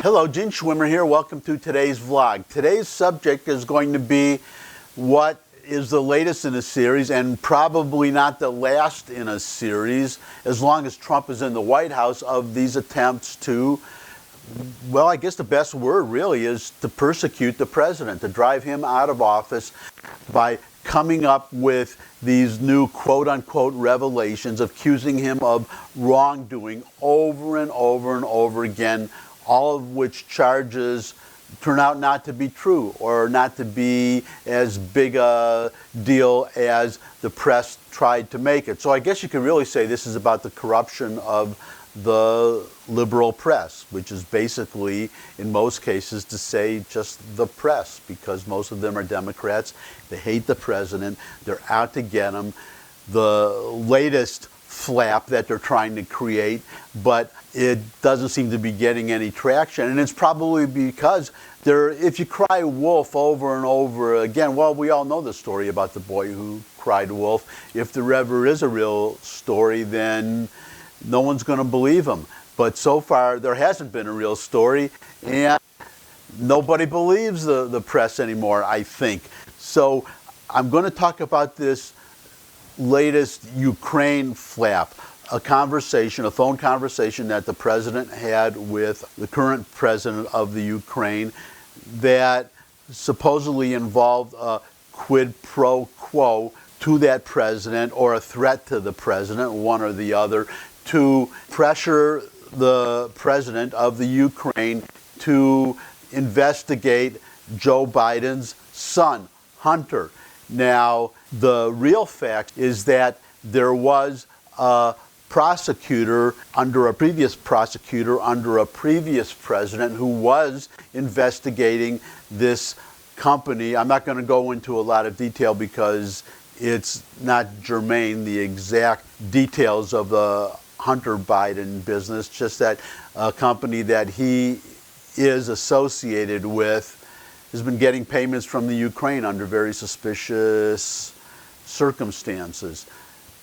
Hello, Gene Schwimmer here. Welcome to today's vlog. Today's subject is going to be what is the latest in a series, and probably not the last in a series, as long as Trump is in the White House, of these attempts to, well, I guess the best word really is to persecute the president, to drive him out of office by coming up with these new quote-unquote revelations, accusing him of wrongdoing over and over and over again, all of which charges turn out not to be true or not to be as big a deal as the press tried to make it. So I guess you could really say this is about the corruption of the liberal press, which is basically, in most cases, to say just the press, because most of them are Democrats. They hate the president. They're out to get him. The latest flap that they're trying to create, but it doesn't seem to be getting any traction. And it's probably because if you cry wolf over and over again, well, we all know the story about the boy who cried wolf. If there ever is a real story, then no one's going to believe him. But so far, there hasn't been a real story, and nobody believes the press anymore, I think. So I'm going to talk about this latest Ukraine flap, a phone conversation that the president had with the current president of the Ukraine that supposedly involved a quid pro quo to that president, or a threat to the president, one or the other, to pressure the president of the Ukraine to investigate Joe Biden's son, Hunter. Now, the real fact is that there was a prosecutor under a previous president who was investigating this company. I'm not going to go into a lot of detail because it's not germane, the exact details of the Hunter Biden business, just that a company that he is associated with has been getting payments from the Ukraine under very suspicious circumstances.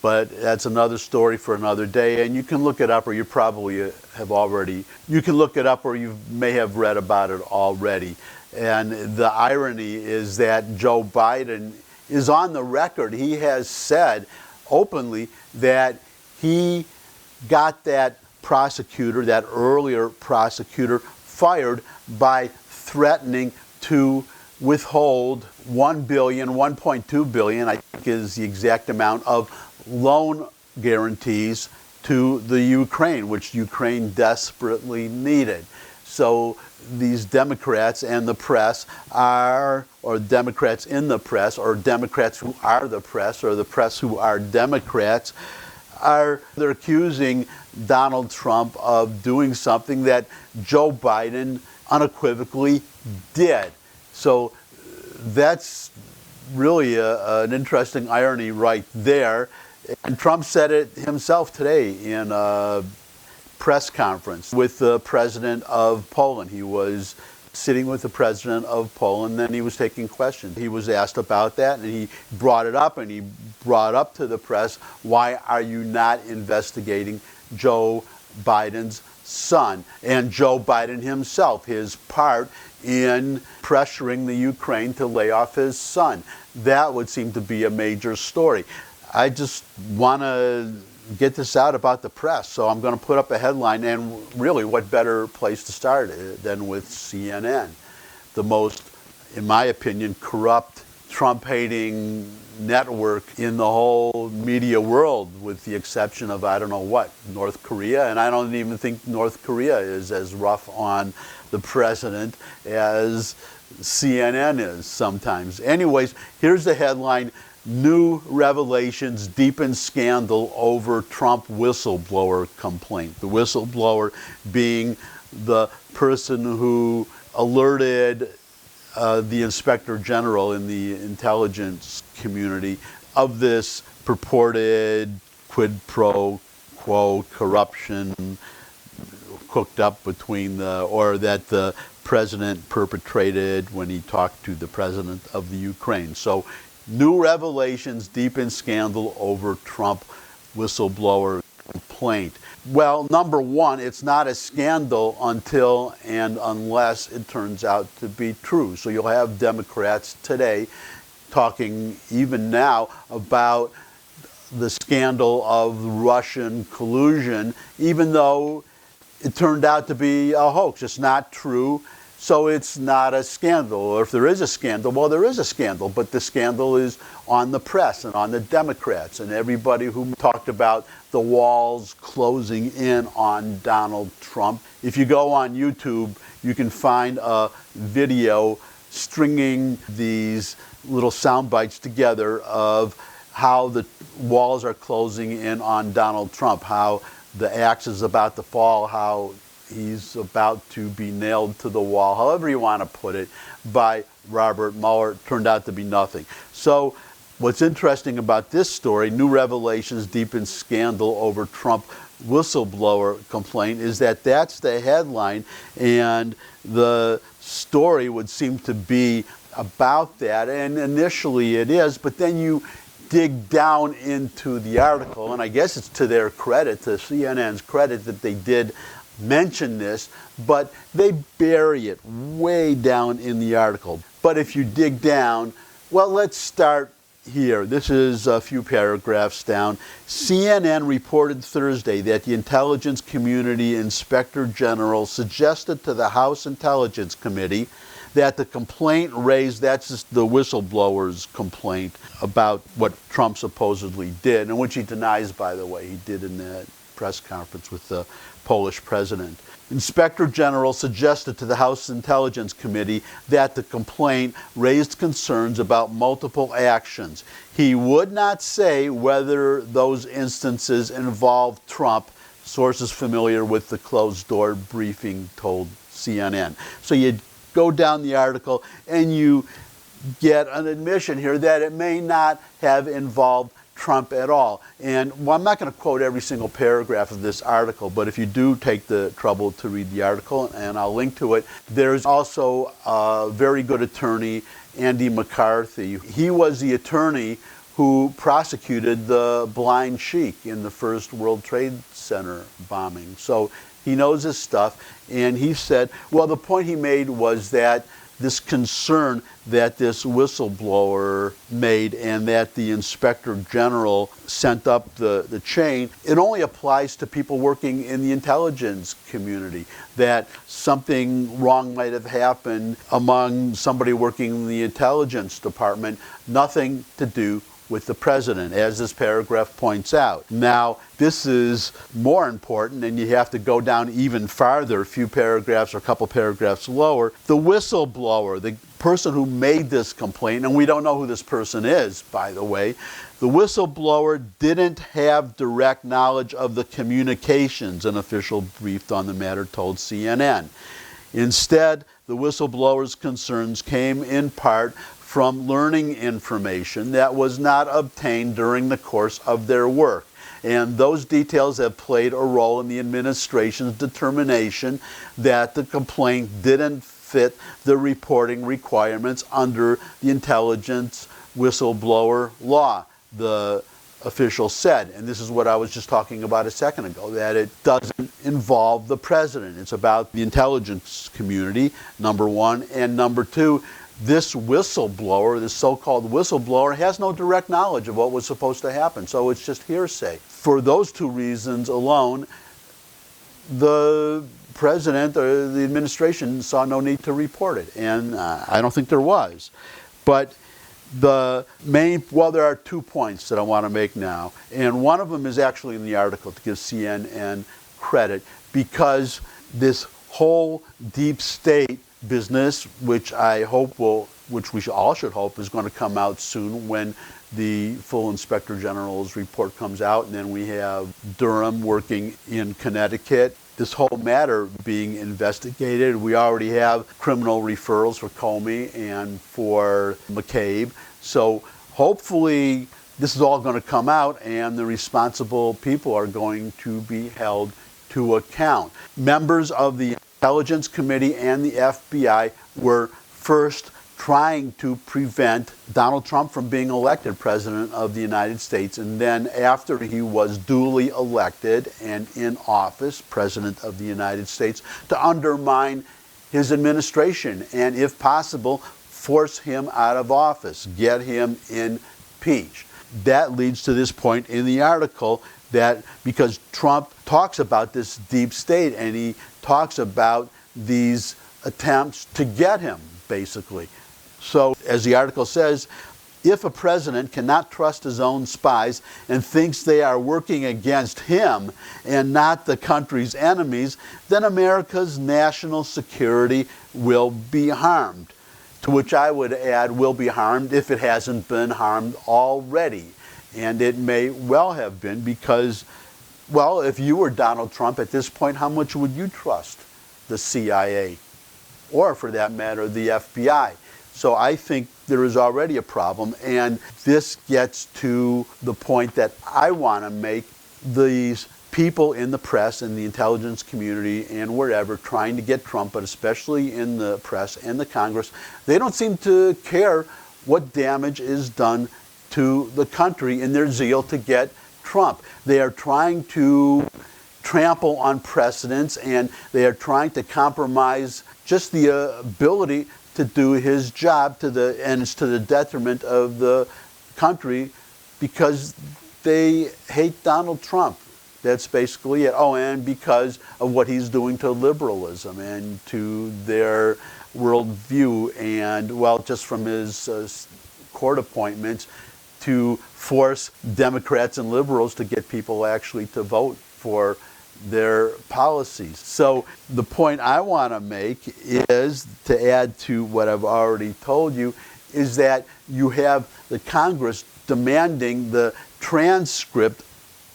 But that's another story for another day, and you can look it up, or you probably have already. You can look it up, or you may have read about it already. And the irony is that Joe Biden is on the record. He has said openly that he got that earlier prosecutor, fired by threatening to withhold $1.2 billion, I think is the exact amount, of loan guarantees to the Ukraine, which Ukraine desperately needed. So these Democrats and the press or Democrats in the press, or Democrats who are the press, or the press who are Democrats, they're accusing Donald Trump of doing something that Joe Biden unequivocally did. So that's really an interesting irony right there. And Trump said it himself today in a press conference with the president of Poland. He was sitting with the president of Poland, and he was taking questions. He was asked about that, and he brought it up, and he brought up to the press, why are you not investigating Joe Biden's son? And Joe Biden himself, his part in pressuring the Ukraine to lay off his son. That would seem to be a major story. I just want to get this out about the press, so I'm going to put up a headline, and really what better place to start than with CNN, the most, in my opinion, corrupt, Trump-hating network in the whole media world, with the exception of, I don't know what, North Korea. And I don't even think North Korea is as rough on the president as CNN is sometimes. Anyways, here's the headline: new revelations deepen scandal over Trump whistleblower complaint. The whistleblower being the person who alerted the Inspector General in the intelligence community of this purported quid pro quo corruption cooked up between that the president perpetrated when he talked to the president of the Ukraine. So, new revelations deepen scandal over Trump whistleblower complaint. Well, number one, it's not a scandal until and unless it turns out to be true. So you'll have Democrats today talking even now about the scandal of Russian collusion, even though it turned out to be a hoax. It's not true, so it's not a scandal. Or if there is a scandal, well, there is a scandal, but the scandal is on the press and on the Democrats and everybody who talked about the walls closing in on Donald Trump. If you go on YouTube, you can find a video stringing these little sound bites together of how the walls are closing in on Donald Trump, how the axe is about to fall, how he's about to be nailed to the wall, however you want to put it, by Robert Mueller. It turned out to be nothing. So what's interesting about this story, new revelations deepen scandal over Trump whistleblower complaint, is that that's the headline, and the story would seem to be about that, and initially it is, but then you dig down into the article, and I guess it's to their credit, to CNN's credit, that they did mention this, but they bury it way down in the article. But if you dig down, well, let's start here. This is a few paragraphs down. CNN reported Thursday that the Intelligence Community Inspector General suggested to the House Intelligence Committee that the complaint raised, that's just the whistleblower's complaint about what Trump supposedly did, and which he denies, by the way, he did in that press conference with the Polish president. Inspector General suggested to the House Intelligence Committee that the complaint raised concerns about multiple actions. He would not say whether those instances involved Trump, sources familiar with the closed-door briefing told CNN. So you go down the article and you get an admission here that it may not have involved Trump at all. And well, I'm not going to quote every single paragraph of this article, but if you do take the trouble to read the article, and I'll link to it, there's also a very good attorney, Andy McCarthy. He was the attorney who prosecuted the blind sheik in the first World Trade Center bombing. So he knows his stuff, and he said, well, the point he made was that this concern that this whistleblower made and that the Inspector General sent up the chain, it only applies to people working in the intelligence community, that something wrong might have happened among somebody working in the intelligence department, nothing to do with the president, as this paragraph points out. Now, this is more important, and you have to go down even farther, a few paragraphs or a couple paragraphs lower. The whistleblower, the person who made this complaint, and we don't know who this person is, by the way, the whistleblower didn't have direct knowledge of the communications an official briefed on the matter told CNN. Instead, the whistleblower's concerns came in part from learning information that was not obtained during the course of their work. And those details have played a role in the administration's determination that the complaint didn't fit the reporting requirements under the intelligence whistleblower law, the official said. And this is what I was just talking about a second ago, that it doesn't involve the president. It's about the intelligence community, number one. And number two, this whistleblower, this so-called whistleblower, has no direct knowledge of what was supposed to happen. So it's just hearsay. For those two reasons alone, the president or the administration saw no need to report it. And I don't think there was. But there are 2 points that I want to make now. And one of them is actually in the article, to give CNN credit, because this whole deep state business, which we all should hope is going to come out soon when the full Inspector General's report comes out, and then we have Durham working in Connecticut. This whole matter being investigated. We already have criminal referrals for Comey and for McCabe. So hopefully this is all going to come out and the responsible people are going to be held to account. Members of the Intelligence Committee and the FBI were first trying to prevent Donald Trump from being elected President of the United States. And then after he was duly elected and in office, President of the United States, to undermine his administration and, if possible, force him out of office, get him impeached. That leads to this point in the article that because Trump talks about this deep state and he talks about these attempts to get him, basically. So, as the article says, if a president cannot trust his own spies and thinks they are working against him and not the country's enemies, then America's national security will be harmed. To which I would add, will be harmed if it hasn't been harmed already. And it may well have been because, well, if you were Donald Trump at this point, how much would you trust the CIA? Or, for that matter, the FBI? So I think there is already a problem, and this gets to the point that I want to make. These people in the press and the intelligence community and wherever trying to get Trump, but especially in the press and the Congress, they don't seem to care what damage is done to the country in their zeal to get Trump. They are trying to trample on precedents, and they are trying to compromise just the ability to do his job, and it's to the detriment of the country because they hate Donald Trump. That's basically it. Oh, and because of what he's doing to liberalism and to their worldview, and, well, just from his court appointments to force Democrats and liberals to get people actually to vote for their policies. So the point I want to make is, to add to what I've already told you, is that you have the Congress demanding the transcript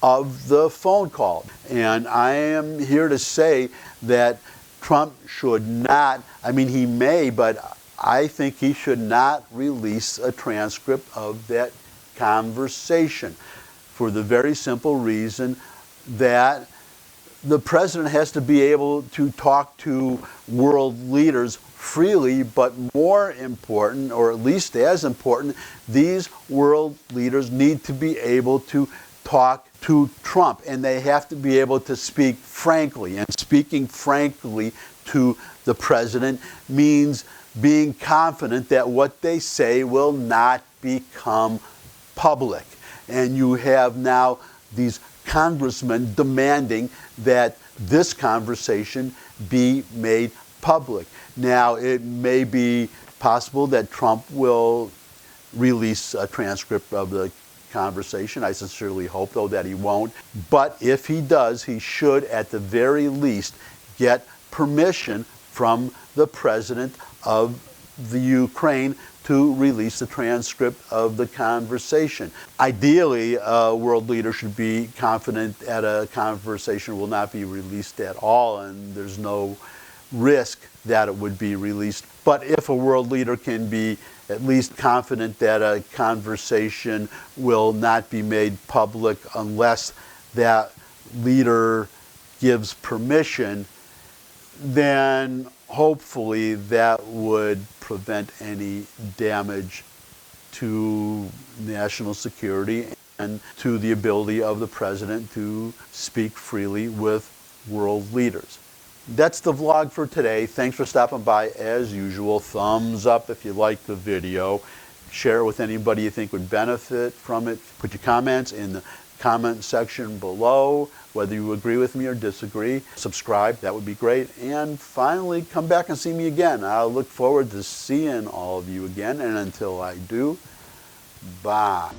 of the phone call. And I am here to say that Trump should not, I mean, he may, but I think he should not release a transcript of that conversation for the very simple reason that the president has to be able to talk to world leaders freely, but more important, or at least as important, these world leaders need to be able to talk to Trump, and they have to be able to speak frankly. And speaking frankly to the president means being confident that what they say will not become public. And you have now these congressmen demanding that this conversation be made public. Now, it may be possible that Trump will release a transcript of the conversation. I sincerely hope, though, that he won't. But if he does, he should, at the very least, get permission from the president of the Ukraine to release the transcript of the conversation. Ideally, a world leader should be confident that a conversation will not be released at all, and there's no risk that it would be released. But if a world leader can be at least confident that a conversation will not be made public unless that leader gives permission, then hopefully that would prevent any damage to national security and to the ability of the president to speak freely with world leaders. That's the vlog for today. Thanks for stopping by as usual. Thumbs up if you like the video. Share it with anybody you think would benefit from it. Put your comments in the comment section below, whether you agree with me or disagree. Subscribe, that would be great. And finally, come back and see me again. I'll look forward to seeing all of you again. And until I do, bye.